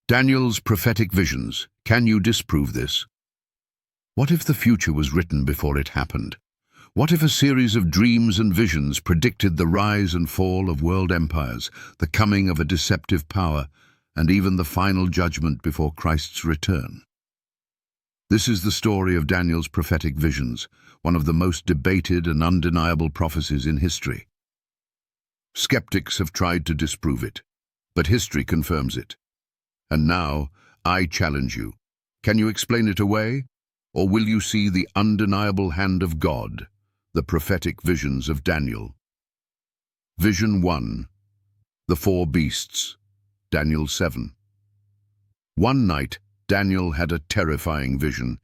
Daniel's prophetic visions. Can you disprove this? What if the future was written before it happened? What if a series of dreams and visions predicted the rise and fall of world empires, the coming of a deceptive power, and even the final judgment before Christ's return? This is the story of Daniel's prophetic visions, one of the most debated and undeniable prophecies in history. Skeptics have tried to disprove it, but history confirms it. And now, I challenge you. Can you explain it away? Or will you see the undeniable hand of God, the prophetic visions of Daniel? Vision 1. The Four Beasts. Daniel 7. One night, Daniel had a terrifying vision.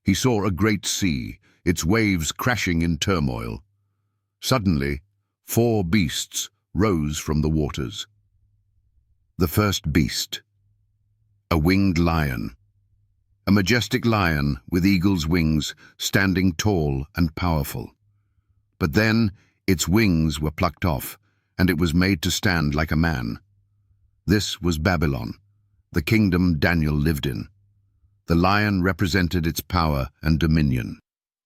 He saw a great sea, its waves crashing in turmoil. Suddenly, four beasts rose from the waters. The first beast, a winged lion. A majestic lion with eagle's wings, standing tall and powerful. But then its wings were plucked off, and it was made to stand like a man. This was Babylon, the kingdom Daniel lived in. The lion represented its power and dominion.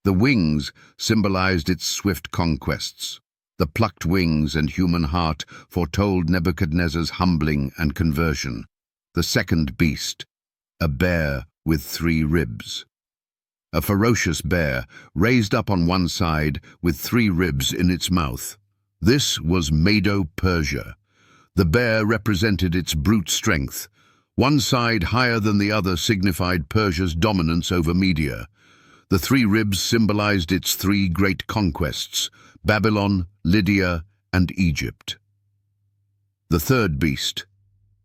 The wings symbolized its swift conquests. The plucked wings and human heart foretold Nebuchadnezzar's humbling and conversion. The second beast, a bear with 3 ribs. A ferocious bear, raised up on one side with 3 ribs in its mouth. This was Medo-Persia. The bear represented its brute strength. One side higher than the other signified Persia's dominance over Media. The 3 ribs symbolized its 3 great conquests, Babylon, Lydia, and Egypt. The third beast,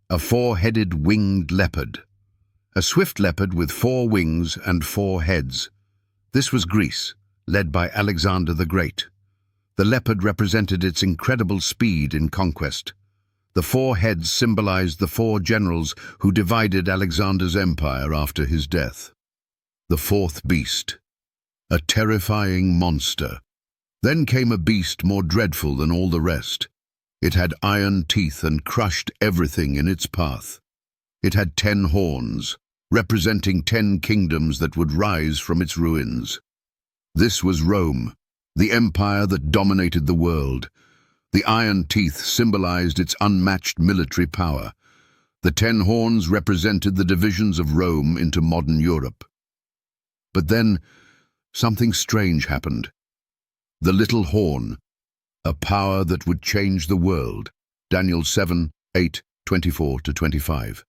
a 4-headed winged leopard. A swift leopard with 4 wings and 4 heads. This was Greece, led by Alexander the Great. The leopard represented its incredible speed in conquest. The 4 heads symbolized the 4 generals who divided Alexander's empire after his death. The fourth beast, a terrifying monster. Then came a beast more dreadful than all the rest. It had iron teeth and crushed everything in its path. It had 10 horns, representing 10 kingdoms that would rise from its ruins. This was Rome, the empire that dominated the world. The iron teeth symbolized its unmatched military power. The 10 horns represented the divisions of Rome into modern Europe. But then, something strange happened. The little horn, a power that would change the world. Daniel 7, 8, 24-25.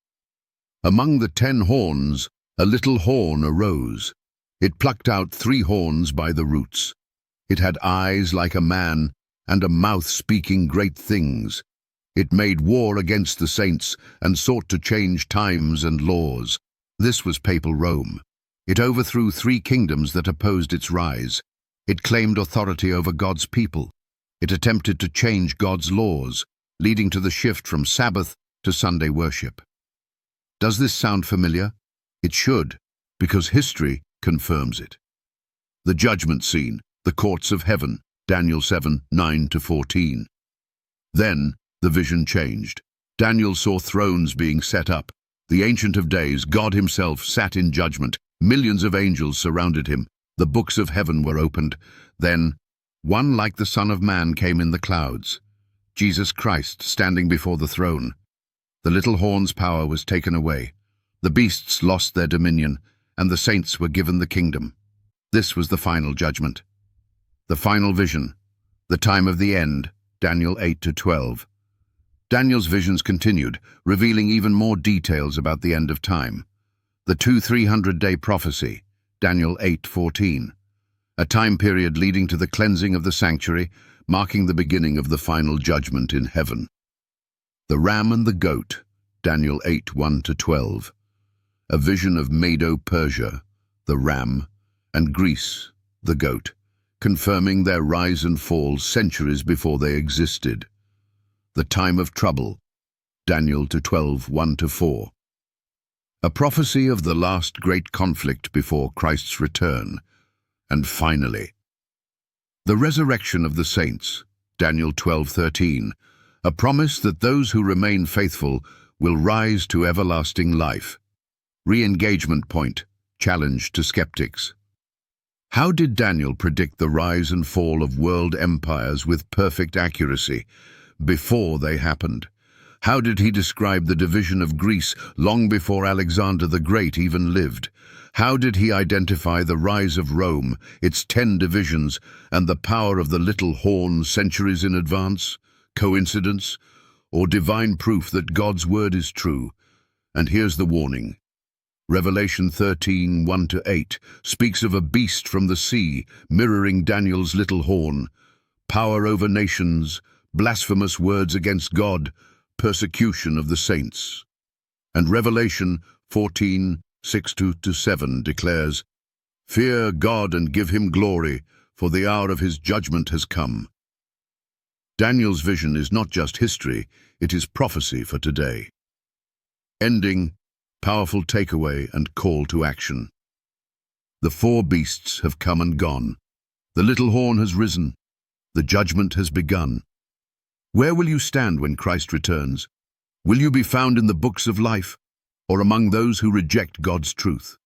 Among the 10 horns, a little horn arose. It plucked out 3 horns by the roots. It had eyes like a man and a mouth speaking great things. It made war against the saints and sought to change times and laws. This was papal Rome. It overthrew 3 kingdoms that opposed its rise. It claimed authority over God's people. It attempted to change God's laws, leading to the shift from Sabbath to Sunday worship. Does this sound familiar? It should, because history confirms it. The judgment scene, the courts of heaven, Daniel 7, 9-14. Then the vision changed. Daniel saw thrones being set up. The Ancient of Days, God himself, sat in judgment. Millions of angels surrounded him. The books of heaven were opened. Then, one like the Son of Man came in the clouds. Jesus Christ standing before the throne. The little horn's power was taken away. The beasts lost their dominion, and the saints were given the kingdom. This was the final judgment. The final vision, the time of the end, Daniel 8-12. Daniel's visions continued, revealing even more details about the end of time. The 300-day prophecy, Daniel 8:14. A time period leading to the cleansing of the sanctuary, marking the beginning of the final judgment in heaven. The ram and the goat, Daniel 8:1-12. A vision of Medo-Persia, the ram, and Greece, the goat, confirming their rise and fall centuries before they existed. The time of trouble, Daniel 12, 1-4. A prophecy of the last great conflict before Christ's return. And finally, the resurrection of the saints, Daniel 12:13, a promise that those who remain faithful will rise to everlasting life. Re-engagement point, challenge to skeptics. How did Daniel predict the rise and fall of world empires with perfect accuracy before they happened? How did he describe the division of Greece long before Alexander the Great even lived? How did he identify the rise of Rome, its 10 divisions, and the power of the little horn centuries in advance? Coincidence? Or divine proof that God's word is true? And here's the warning. Revelation 13, 1-8 speaks of a beast from the sea, mirroring Daniel's little horn. Power over nations, blasphemous words against God, persecution of the saints. And Revelation 14, 6-7 declares, "Fear God and give him glory, for the hour of his judgment has come." Daniel's vision is not just history, it is prophecy for today. Ending, powerful takeaway and call to action. The 4 beasts have come and gone. The little horn has risen. The judgment has begun. Where will you stand when Christ returns? Will you be found in the books of life, or among those who reject God's truth?